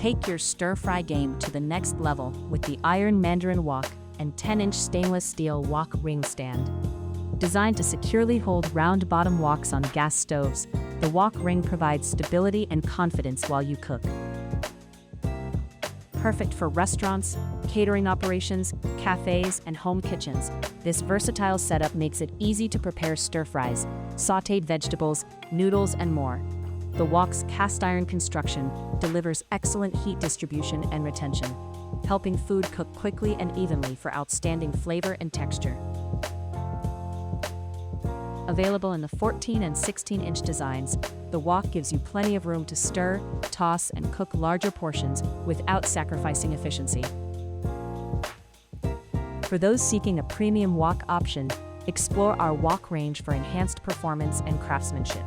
Take your stir-fry game to the next level with the Iron Mandarin Wok and 10-inch stainless steel wok ring stand. Designed to securely hold round-bottom woks on gas stoves, the wok ring provides stability and confidence while you cook. Perfect for restaurants, catering operations, cafes, and home kitchens, this versatile setup makes it easy to prepare stir-fries, sautéed vegetables, noodles, and more. The wok's cast-iron construction delivers excellent heat distribution and retention, helping food cook quickly and evenly for outstanding flavor and texture. Available in the 14 and 16-inch designs, the wok gives you plenty of room to stir, toss, and cook larger portions without sacrificing efficiency. For those seeking a premium wok option, explore our wok range for enhanced performance and craftsmanship.